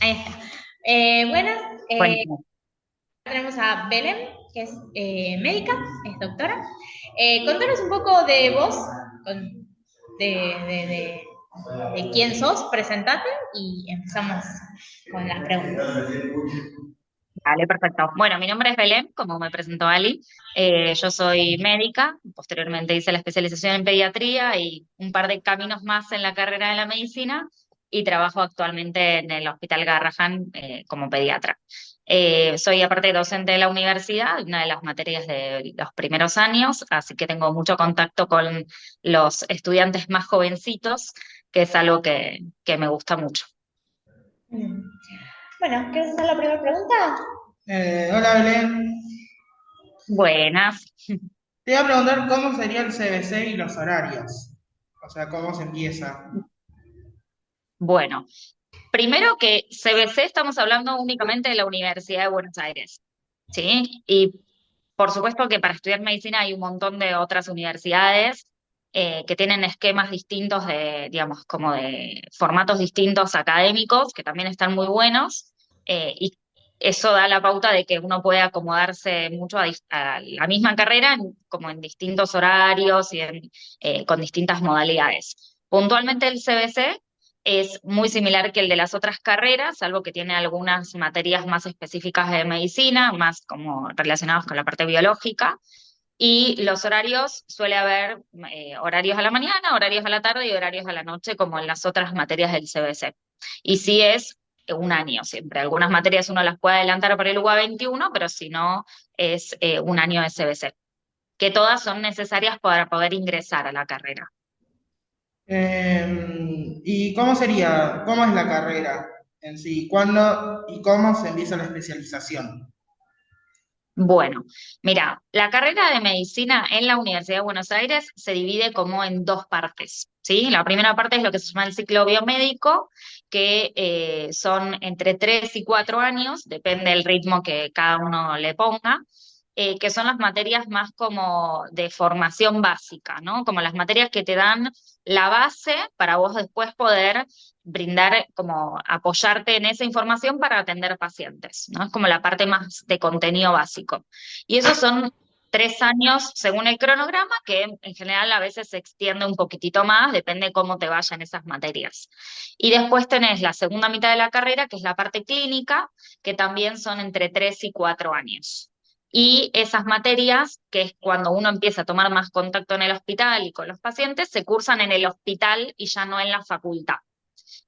Ahí está. Buenas, Cuéntame. tenemos a Belén, que es médica, es doctora. Contanos un poco de vos, con- de, de, de- de quién sos, presentate y empezamos con las preguntas. Vale, perfecto. Bueno, mi nombre es Belén, como me presentó Ali. Yo soy médica, posteriormente hice la especialización en pediatría y un par de caminos más en la carrera de la medicina y trabajo actualmente en el Hospital Garrahan como pediatra. Soy aparte docente de la universidad, una de las materias de los primeros años, así que tengo mucho contacto con los estudiantes más jovencitos, que es algo que me gusta mucho. Mm. Bueno, ¿quieres hacer la primera pregunta? Hola Belén, Buenas. te iba a preguntar cómo sería el CBC y los horarios. O sea, cómo se empieza. Bueno. Primero que CBC estamos hablando únicamente de la Universidad de Buenos Aires, ¿sí? Y por supuesto que para estudiar medicina hay un montón de otras universidades que tienen esquemas distintos de, digamos, como de formatos distintos académicos, que también están muy buenos, y eso da la pauta de que uno puede acomodarse mucho a la misma carrera como en distintos horarios y con distintas modalidades. Puntualmente el CBC es muy similar que el de las otras carreras, salvo que tiene algunas materias más específicas de medicina, más como relacionadas con la parte biológica. Y los horarios, suele haber horarios a la mañana, horarios a la tarde y horarios a la noche, como en las otras materias del CBC. Y sí es un año siempre. Algunas materias uno las puede adelantar por el UA 21, pero si no, es un año de CBC, que todas son necesarias para poder ingresar a la carrera. ¿Y cómo sería, cómo es la carrera en sí? ¿Cuándo y cómo se empieza la especialización? Bueno, mira, la carrera de medicina en la Universidad de Buenos Aires se divide como en dos partes, ¿sí? La primera parte es lo que se llama el ciclo biomédico, que son entre 3 y 4 años, depende del ritmo que cada uno le ponga, que son las materias más como de formación básica, ¿no? Como las materias que te dan la base para vos después poder brindar, como apoyarte en esa información para atender pacientes, ¿no? Es como la parte más de contenido básico. Y esos son 3 años según el cronograma, que en general a veces se extiende un poquitito más, depende cómo te vayan esas materias. Y después tenés la segunda mitad de la carrera, que es la parte clínica, que también son entre 3 y 4 años. Y esas materias, que es cuando uno empieza a tomar más contacto en el hospital y con los pacientes, se cursan en el hospital y ya no en la facultad.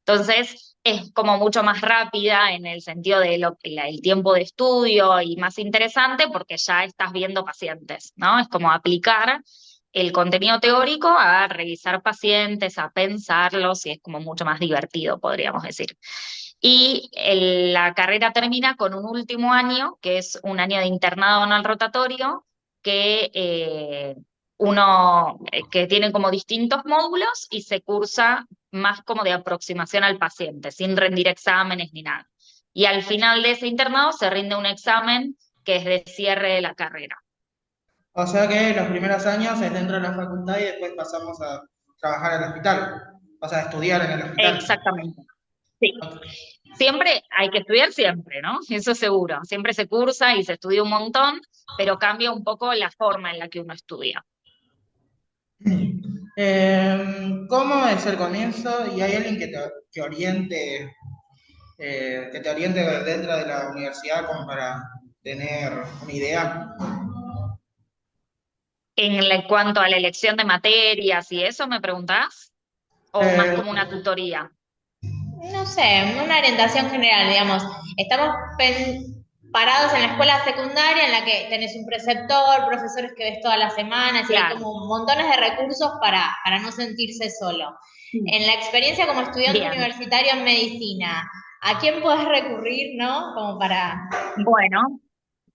Entonces, es como mucho más rápida en el sentido de el tiempo de estudio y más interesante porque ya estás viendo pacientes, ¿no? Es como aplicar el contenido teórico a revisar pacientes, a pensarlos y es como mucho más divertido, podríamos decir. Y la carrera termina con un último año, que es un año de internado no al rotatorio, que que tiene como distintos módulos y se cursa más como de aproximación al paciente, sin rendir exámenes ni nada. Y al final de ese internado se rinde un examen que es de cierre de la carrera. O sea que los primeros años es dentro de la facultad y después pasamos a trabajar en el hospital. O sea, a estudiar en el hospital. Exactamente. Sí. Ok. Siempre hay que estudiar siempre, ¿no? Eso seguro. Siempre se cursa y se estudia un montón, pero cambia un poco la forma en la que uno estudia. ¿Cómo es el comienzo? ¿Y hay alguien que te oriente dentro de la universidad como para tener una idea? Cuanto a la elección de materias y eso, ¿me preguntás? ¿O más Eh, como una tutoría? No sé, una orientación general, digamos. Estamos parados en la escuela secundaria en la que tenés un preceptor, profesores que ves todas las semanas y hay Claro. como montones de recursos para no sentirse solo. En la experiencia como estudiante Bien. universitario en medicina, ¿a quién podés recurrir, no? Como para... Bueno,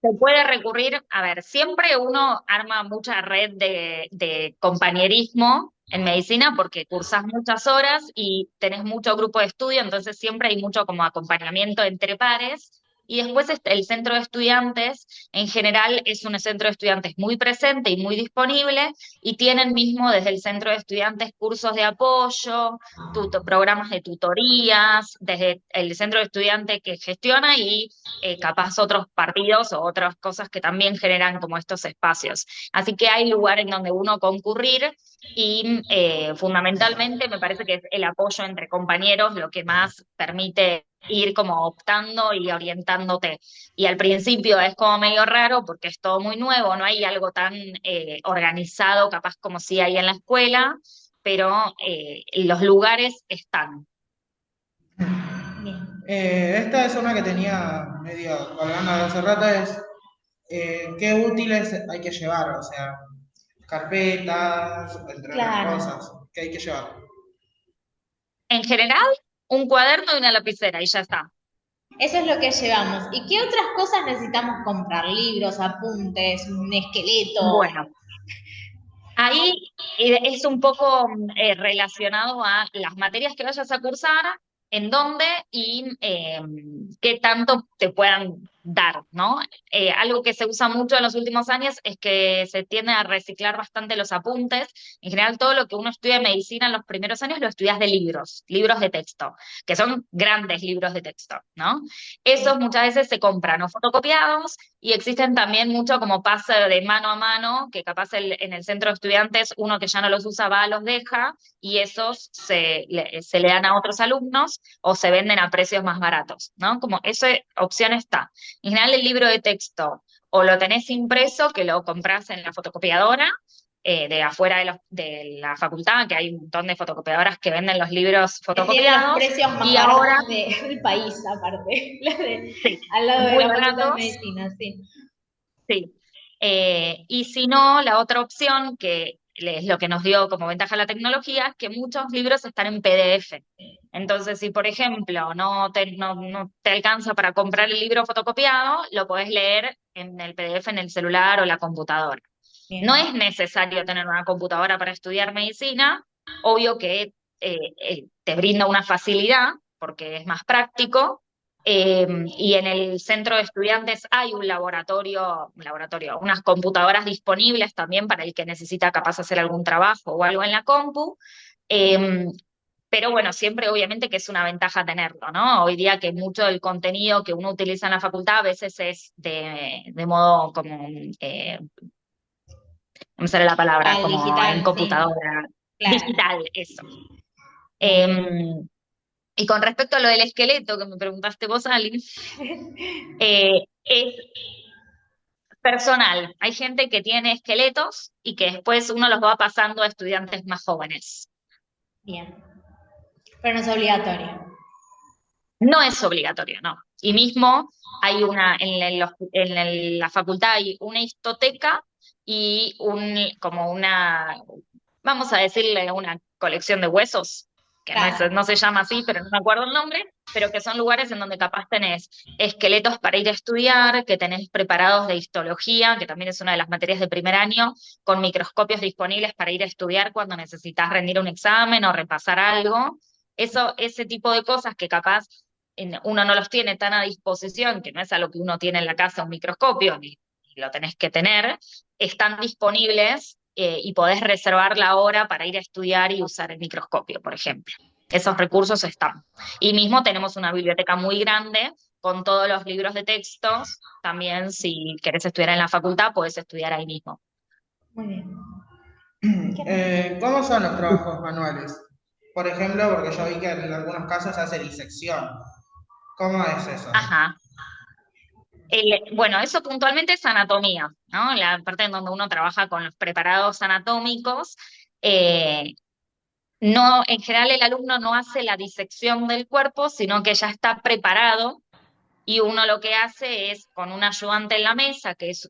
se puede recurrir, a ver, siempre uno arma mucha red de compañerismo en medicina porque cursás muchas horas y tenés mucho grupo de estudio, entonces siempre hay mucho como acompañamiento entre pares Y después el centro de estudiantes, en general, es un centro de estudiantes muy presente y muy disponible, y tienen mismo desde el centro de estudiantes cursos de apoyo, programas de tutorías, desde el centro de estudiantes que gestiona y capaz otros partidos o otras cosas que también generan como estos espacios. Así que hay lugar en donde uno concurrir y fundamentalmente me parece que es el apoyo entre compañeros lo que más permite ir como optando y orientándote. Y al principio es como medio raro porque es todo muy nuevo, no hay algo tan organizado capaz como si hay en la escuela, pero los lugares están. Bien. Esta es una que tenía medio colgando de hace rato, es qué útiles hay que llevar, o sea, carpetas, entre otras Claro. cosas, que hay que llevar. En general, un cuaderno y una lapicera y ya está. Eso es lo que llevamos. ¿Y qué otras cosas necesitamos comprar? Libros, apuntes, un esqueleto. Bueno, ahí es un poco relacionado a las materias que vayas a cursar, en dónde y qué tanto te puedan dar, ¿no? Algo que se usa mucho en los últimos años es que se tiende a reciclar bastante los apuntes. En general, todo lo que uno estudia en medicina en los primeros años lo estudias de libros, libros de texto, que son grandes libros de texto, ¿no? Esos muchas veces se compran o fotocopiados y existen también mucho como pase de mano a mano, que capaz en el centro de estudiantes uno que ya no los usa va, los deja y esos se le dan a otros alumnos o se venden a precios más baratos, ¿no? Como esa opción está. En general el libro de texto o lo tenés impreso, que lo compras en la fotocopiadora, de afuera de la facultad, que hay un montón de fotocopiadoras que venden los libros Que tienen los fotocopiados, precios más y ahora, baratos del país, aparte. sí, Al lado de muy la Facultad de baratos. Medicina, sí. Sí. Y si no, la otra opción, que es lo que nos dio como ventaja la tecnología, es que muchos libros están en PDF. Entonces, si por ejemplo no te alcanza para comprar el libro fotocopiado, lo podés leer en el PDF en el celular o la computadora. No Bien. es necesario tener una computadora para estudiar medicina, obvio que te brinda una facilidad porque es más práctico, y en el centro de estudiantes hay unas computadoras disponibles también para el que necesita capaz hacer algún trabajo o algo en la compu. eh, pero bueno, siempre obviamente que es una ventaja tenerlo, ¿no? Hoy día que mucho del contenido que uno utiliza en la facultad a veces es de modo como no me sale la palabra, Al como en digital, sí. computadora, Claro. digital, eso. Muy bien. Y con respecto a lo del esqueleto que me preguntaste vos, Ali, es personal. Hay gente que tiene esqueletos y que después uno los va pasando a estudiantes más jóvenes. Bien. Pero no es obligatorio. No es obligatorio, no. Y mismo hay la facultad hay una histoteca y como una, vamos a decirle una colección de huesos, que Claro. no se llama así, pero no me acuerdo el nombre, pero que son lugares en donde capaz tenés esqueletos para ir a estudiar, que tenés preparados de histología, que también es una de las materias de primer año, con microscopios disponibles para ir a estudiar cuando necesitas rendir un examen o repasar algo. Ese tipo de cosas que capaz uno no los tiene tan a disposición, que no es algo que uno tiene en la casa un microscopio, ni lo tenés que tener, están disponibles y podés reservar la hora para ir a estudiar y usar el microscopio, por ejemplo. Esos recursos están. Y mismo tenemos una biblioteca muy grande con todos los libros de textos. También si querés estudiar en la facultad, podés estudiar ahí mismo. Muy bien. ¿Qué más? ¿Cómo son los trabajos manuales? Por ejemplo, porque yo vi que en algunos casos se hace disección. ¿Cómo es eso? Ajá. Bueno, eso puntualmente es anatomía, ¿no? La parte en donde uno trabaja con los preparados anatómicos. eh, no, en general el alumno no hace la disección del cuerpo, sino que ya está preparado y uno lo que hace es con un ayudante en la mesa, que es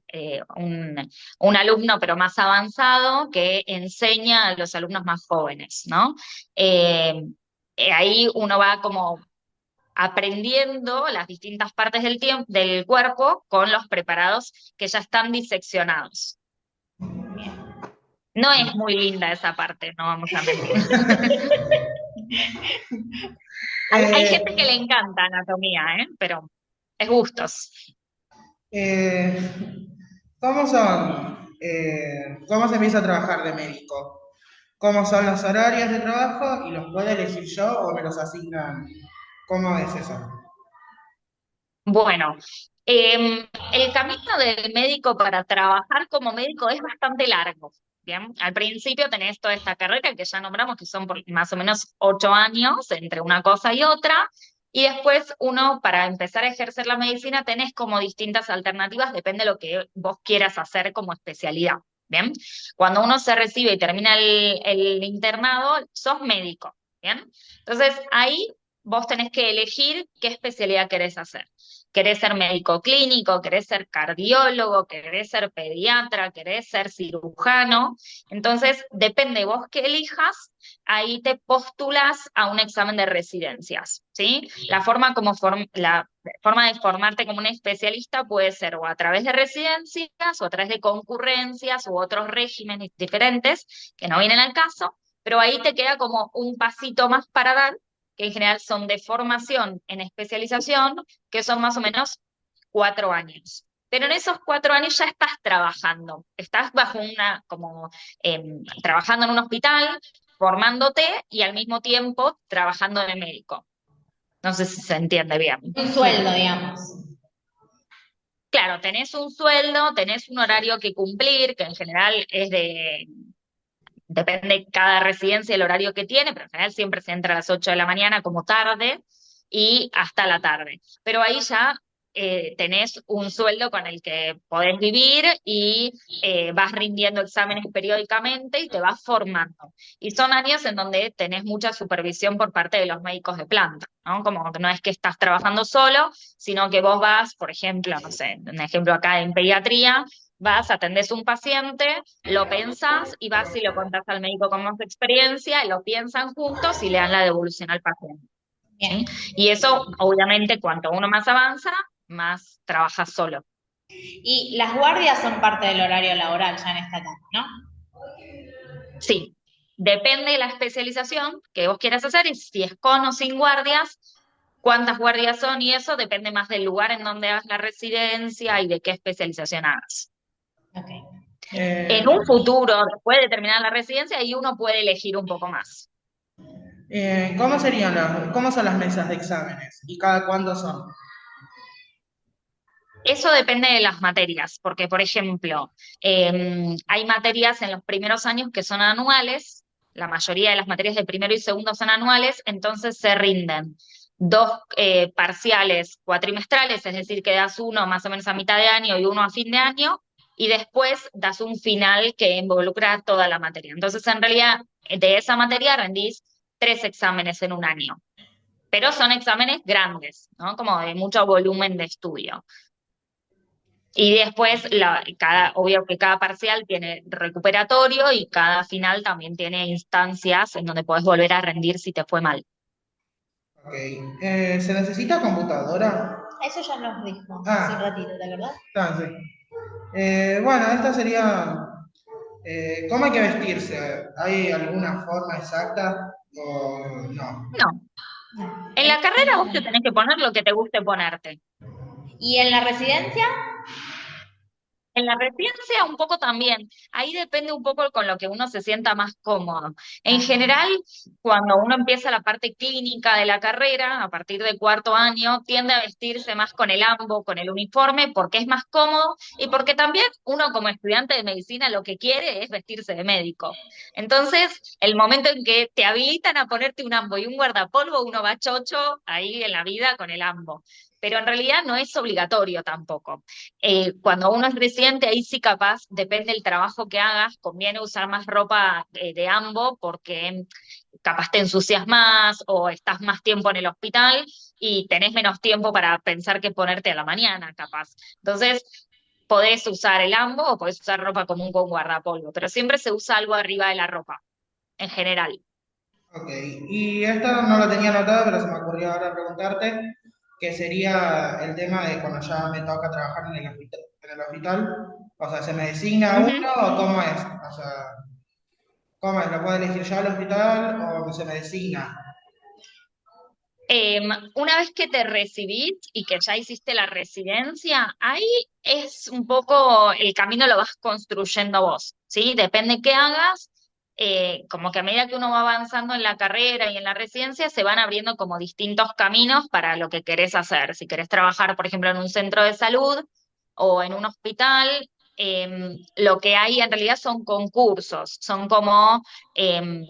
un alumno pero más avanzado, que enseña a los alumnos más jóvenes, ¿no? Eh, ahí uno va como aprendiendo las distintas partes del cuerpo con los preparados que ya están diseccionados. No es muy linda esa parte, no vamos a mentir. Hay gente que le Eh, encanta anatomía, ¿eh? Pero Es gustos. Eh, ¿cómo se empieza a trabajar de médico? ¿Cómo son los horarios de trabajo y los puedo elegir yo o me los asignan? ¿Cómo es eso? Bueno, el camino del médico para trabajar como médico es bastante largo. Bien, al principio tenés toda esta carrera que ya nombramos, que son más o menos 8 años entre una cosa y otra, y después uno, para empezar a ejercer la medicina, tenés como distintas alternativas, depende de lo que vos quieras hacer como especialidad. Bien, cuando uno se recibe y termina el internado, sos médico. Bien, entonces ahí vos tenés que elegir qué especialidad querés hacer. ¿Querés ser médico clínico? ¿Querés ser cardiólogo? ¿Querés ser pediatra? ¿Querés ser cirujano? Entonces, depende vos que elijas, ahí te postulas a un examen de residencias, ¿sí? La forma de formarte como un especialista puede ser o a través de residencias, o a través de concurrencias, u otros regímenes diferentes que no vienen al caso, pero ahí te queda como un pasito más para dar, que en general son de formación en especialización, que son más o menos 4 años. Pero en esos 4 años ya estás trabajando, estás bajo trabajando en un hospital, formándote y al mismo tiempo trabajando de médico. No sé si se entiende bien. Un sueldo, digamos. Claro, tenés un sueldo, tenés un horario que cumplir, que en general depende cada residencia el horario que tiene, pero en general siempre se entra a las 8 de la mañana como tarde y hasta la tarde. Pero ahí ya tenés un sueldo con el que podés vivir y vas rindiendo exámenes periódicamente y te vas formando. Y son años en donde tenés mucha supervisión por parte de los médicos de planta, ¿no? Como que no es que estás trabajando solo, sino que vos vas, por ejemplo, no sé, un ejemplo acá en pediatría, vas, atendés un paciente, lo pensás y vas y lo contás al médico con más experiencia, y lo piensan juntos y le dan la devolución al paciente. Bien. ¿Sí? Y eso, obviamente, cuanto uno más avanza, más trabaja solo. Y las guardias son parte del horario laboral ya en esta etapa, ¿no? Sí, depende de la especialización que vos quieras hacer y si es con o sin guardias, cuántas guardias son y eso depende más del lugar en donde hagas la residencia y de qué especialización hagas. Ok. En un futuro, después de terminar la residencia, ahí uno puede elegir un poco más. ¿Cómo son las mesas de exámenes y cada cuándo son? Eso depende de las materias, porque, por ejemplo, hay materias en los primeros años que son anuales, la mayoría de las materias de primero y segundo son anuales, entonces se rinden dos parciales cuatrimestrales, es decir, que das uno más o menos a mitad de año y uno a fin de año, y después das un final que involucra toda la materia. Entonces, en realidad, de esa materia rendís 3 exámenes en un año, pero son exámenes grandes, ¿no? Como de mucho volumen de estudio. Y después, obvio que cada parcial tiene recuperatorio y cada final también tiene instancias en donde puedes volver a rendir si te fue mal. Ok. ¿Se necesita computadora? Eso ya nos dijo hace un Ah, ratito, ¿de verdad? sí. Bueno, esta sería, ¿cómo hay que vestirse? ¿Hay alguna forma exacta o no? No, No. en la carrera vos te tenés que poner lo que te guste ponerte. ¿Y en la residencia? En la residencia un poco también, ahí depende un poco con lo que uno se sienta más cómodo. En Ajá. general, cuando uno empieza la parte clínica de la carrera, a partir del cuarto año, tiende a vestirse más con el ambo, con el uniforme, porque es más cómodo y porque también uno como estudiante de medicina lo que quiere es vestirse de médico. Entonces, el momento en que te habilitan a ponerte un ambo y un guardapolvo, uno va chocho ahí en la vida con el ambo. Pero en realidad no es obligatorio tampoco. Cuando uno es residente, ahí sí capaz, depende del trabajo que hagas, conviene usar más ropa de ambo porque capaz te ensucias más o estás más tiempo en el hospital y tenés menos tiempo para pensar qué ponerte a la mañana, capaz. Entonces, podés usar el ambo o podés usar ropa común con guardapolvo, pero siempre se usa algo arriba de la ropa, en general. Ok, y esto no lo tenía anotado, pero se me ocurrió ahora preguntarte, que sería el tema de cuando ya me toca trabajar en el hospital, o sea, ¿se me designa Ujú. uno o cómo es? O sea, ¿cómo es? ¿Lo puedo elegir yo al hospital o se me designa? Una vez que te recibís y que ya hiciste la residencia, ahí es un poco el camino lo vas construyendo vos, ¿sí? Depende qué hagas, como que a medida que uno va avanzando en la carrera y en la residencia, se van abriendo como distintos caminos para lo que querés hacer. Si querés trabajar, por ejemplo, en un centro de salud o en un hospital, lo que hay en realidad son concursos, son como... em,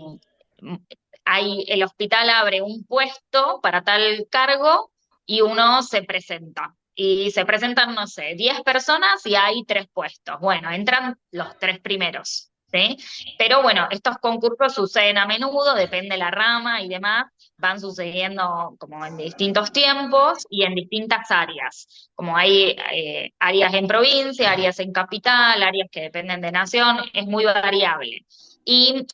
el hospital abre un puesto para tal cargo y uno se presenta. Y se presentan, no sé, 10 personas y hay 3 puestos. Bueno, entran los 3 primeros, ¿sí? Pero bueno, estos concursos suceden a menudo, depende la rama y demás, van sucediendo como en distintos tiempos y en distintas áreas. Como hay áreas en provincia, áreas en capital, áreas que dependen de nación, es muy variable. Y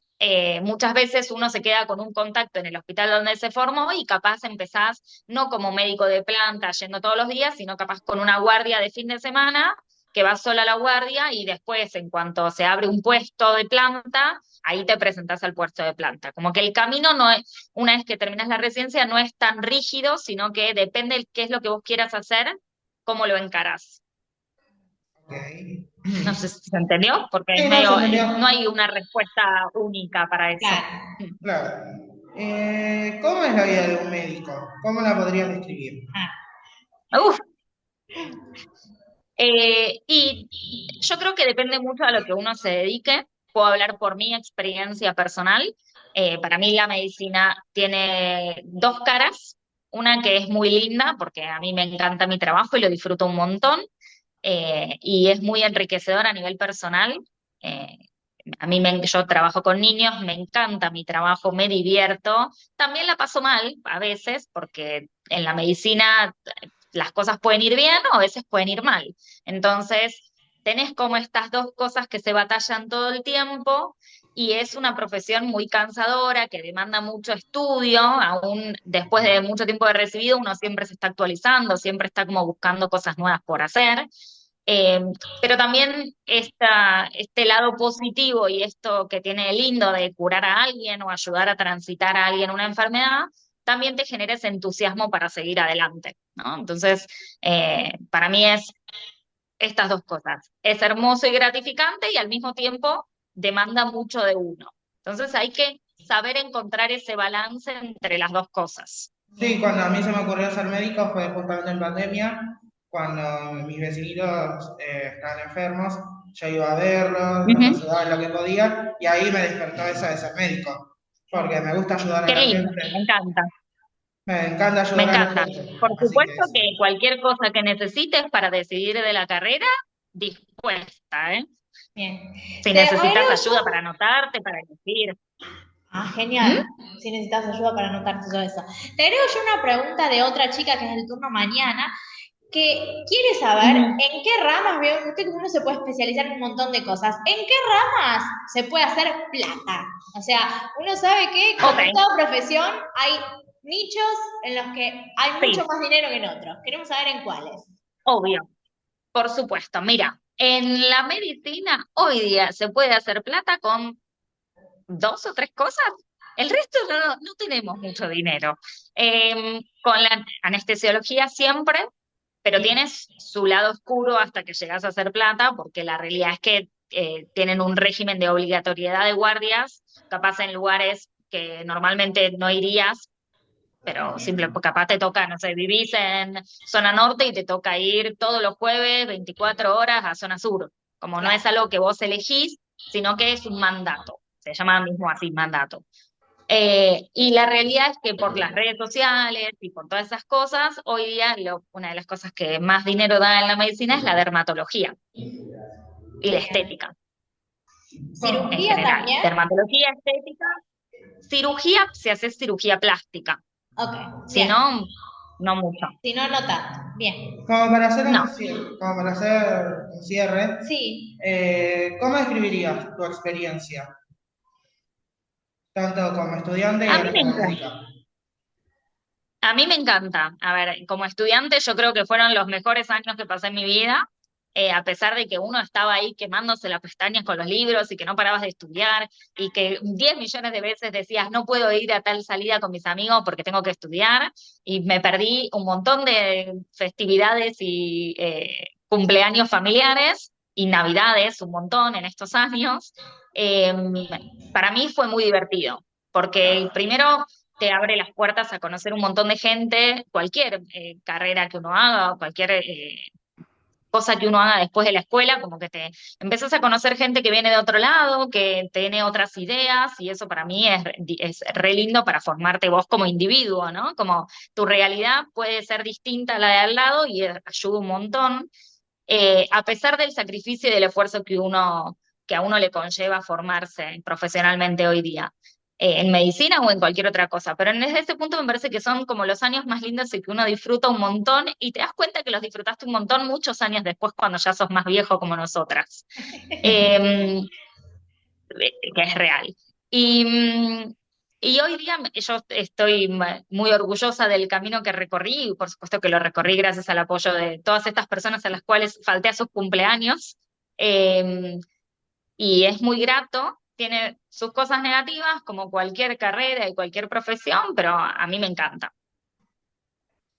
muchas veces uno se queda con un contacto en el hospital donde se formó y capaz empezás no como médico de planta yendo todos los días, sino capaz con una guardia de fin de semana que vas sola a la guardia y después en cuanto se abre un puesto de planta, ahí te presentás al puesto de planta. Como que el camino no es, una vez que terminas la residencia, no es tan rígido, sino que depende de qué es lo que vos quieras hacer, cómo lo encarás. Ok. No sé si se entendió, porque es Sí, no, se medio, entendió. no hay una respuesta única para eso. Claro. Claro. ¿Cómo es la vida de un médico? ¿Cómo la podrías describir? Ah, Uf, y yo creo que depende mucho a lo que uno se dedique. Puedo hablar por mi experiencia personal. Para mí la medicina tiene dos caras. Una que es muy linda, porque a mí me encanta mi trabajo y lo disfruto un montón, y es muy enriquecedor a nivel personal. Eh, yo trabajo con niños, me encanta mi trabajo, me divierto. También la paso mal a veces, porque en la medicina las cosas pueden ir bien o a veces pueden ir mal. Entonces, tenés como estas dos cosas que se batallan todo el tiempo y es una profesión muy cansadora, que demanda mucho estudio, aún después de mucho tiempo de recibido, uno siempre se está actualizando, siempre está como buscando cosas nuevas por hacer. Eh, pero también este lado positivo y esto que tiene de lindo de curar a alguien o ayudar a transitar a alguien una enfermedad, también te genera ese entusiasmo para seguir adelante, ¿no? Entonces, para mí es estas dos cosas. Es hermoso y gratificante y al mismo tiempo demanda mucho de uno. Entonces hay que saber encontrar ese balance entre las dos cosas. Sí, cuando a mí se me ocurrió ser médico fue justamente en pandemia, cuando mis vecinitos estaban enfermos, yo iba a verlos, los Ujú. ayudaba en lo que podía, y ahí me despertó esa de ser médico, porque me gusta ayudar a Qué la lindo, gente, me encanta, me encanta me ayudar a la encanta. gente, Por así que supuesto eso. que cualquier cosa que necesites para decidir de la carrera, dispuesta, ¿eh? bien. Si Te necesitas agrego ayuda para yo. anotarte, para elegir. Ah, genial. ¿Mm? Si necesitas ayuda para anotarte todo eso. Te agrego yo una pregunta de otra chica que es el turno mañana, que quiere saber Ujú. en qué ramas, veo usted que uno se puede especializar en un montón de cosas, ¿en qué ramas se puede hacer plata? O sea, uno sabe que Ok, como en toda profesión hay nichos en los que hay mucho sí, más dinero que en otros. Queremos saber en cuáles. obvio. Por supuesto, mira, en la medicina hoy día se puede hacer plata con dos o tres cosas. El resto no tenemos mucho dinero. Con la anestesiología siempre, pero Bien. tienes su lado oscuro hasta que llegas a hacer plata, porque la realidad es que tienen un régimen de obligatoriedad de guardias, capaz en lugares que normalmente no irías, pero simple, porque capaz te toca, no sé, vivís en zona norte y te toca ir todos los jueves 24 horas a zona sur. Como no es Claro. algo que vos elegís, sino que es un mandato. Se llama mismo así, mandato. Y la realidad es que por las redes sociales y por todas esas cosas, hoy día una de las cosas que más dinero da en la medicina es la dermatología y la Bien. estética en Cirugía general. también. Dermatología, estética, cirugía, se hace cirugía plástica. Ok, Si bien. no, no mucho. Si no, no tanto. Bien. Como para hacer No. un como para hacer un cierre, Sí. ¿cómo describirías tu experiencia, tanto como estudiante y A mí ahora me como encanta. médica? A mí me encanta. A ver, como estudiante yo creo que fueron los mejores años que pasé en mi vida. a pesar de que uno estaba ahí quemándose las pestañas con los libros y que no parabas de estudiar y que 10 millones de veces decías, no puedo ir a tal salida con mis amigos porque tengo que estudiar, y me perdí un montón de festividades y cumpleaños familiares y navidades, un montón en estos años. Eh, para mí fue muy divertido, porque primero te abre las puertas a conocer un montón de gente, cualquier carrera que uno haga, cualquier cosa que uno haga después de la escuela, como que te empezás a conocer gente que viene de otro lado, que tiene otras ideas, y eso para mí es re lindo para formarte vos como individuo, ¿no? Como tu realidad puede ser distinta a la de al lado y ayuda un montón, a pesar del sacrificio y del esfuerzo que a uno le conlleva formarse profesionalmente hoy día, en medicina o en cualquier otra cosa. Pero desde ese punto me parece que son como los años más lindos y que uno disfruta un montón y te das cuenta que los disfrutaste un montón muchos años después cuando ya sos más viejo como nosotras. Eh, que es real. Y, y hoy día yo estoy muy orgullosa del camino que recorrí, y por supuesto que lo recorrí gracias al apoyo de todas estas personas a las cuales falté a sus cumpleaños. Eh, y es muy grato, tiene sus cosas negativas como cualquier carrera y cualquier profesión, pero a mí me encanta.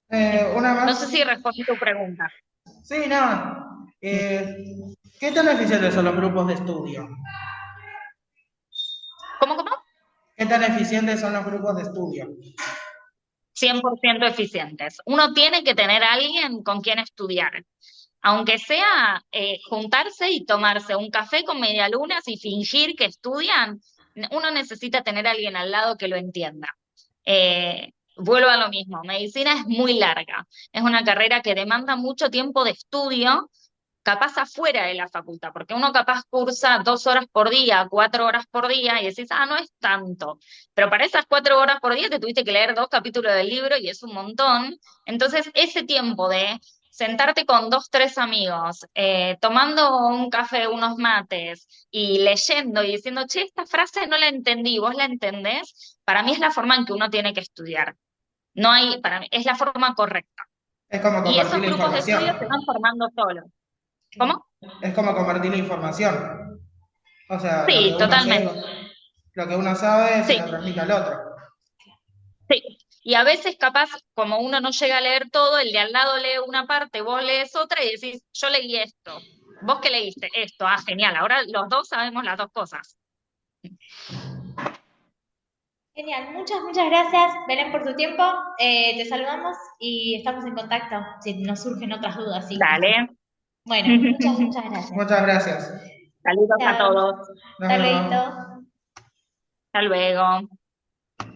Una No sé más. si respondí tu pregunta. Sí, nada. ¿Qué tan eficientes son los grupos de estudio? ¿Cómo? ¿Qué tan eficientes son los grupos de estudio? 100% eficientes. Uno tiene que tener a alguien con quien estudiar, aunque sea juntarse y tomarse un café con medialunas y fingir que estudian, uno necesita tener a alguien al lado que lo entienda. Vuelvo a lo mismo, medicina es muy larga, es una carrera que demanda mucho tiempo de estudio, capaz afuera de la facultad, porque uno capaz cursa 2 horas por día, 4 horas por día, y decís, no es tanto. Pero para esas 4 horas por día te tuviste que leer 2 capítulos del libro y es un montón. Entonces, ese tiempo de sentarte con 2, 3 amigos, tomando un café, unos mates y leyendo y diciendo, che, esta frase no la entendí, ¿vos la entendés? Para mí es la forma en que uno tiene que estudiar. No hay, para mí, es la forma correcta. Es como Y compartir esos la grupos de estudio se información. van formando solos. ¿Cómo? Es como compartir la información. O sea, Sí, totalmente. lo que uno sabe se Sí, lo transmite al otro. sí. Y a veces capaz, como uno no llega a leer todo, el de al lado lee una parte, vos lees otra y decís, yo leí esto. ¿Vos qué leíste? Esto. Ah, genial. Ahora los dos sabemos las dos cosas. Genial, muchas gracias, Belén, por tu tiempo. Te saludamos y estamos en contacto si nos surgen otras dudas. Sí. Dale. Bueno, muchas gracias. Muchas gracias. Saludos a Chao. todos. Nos Hasta vemos. luego. Hasta luego.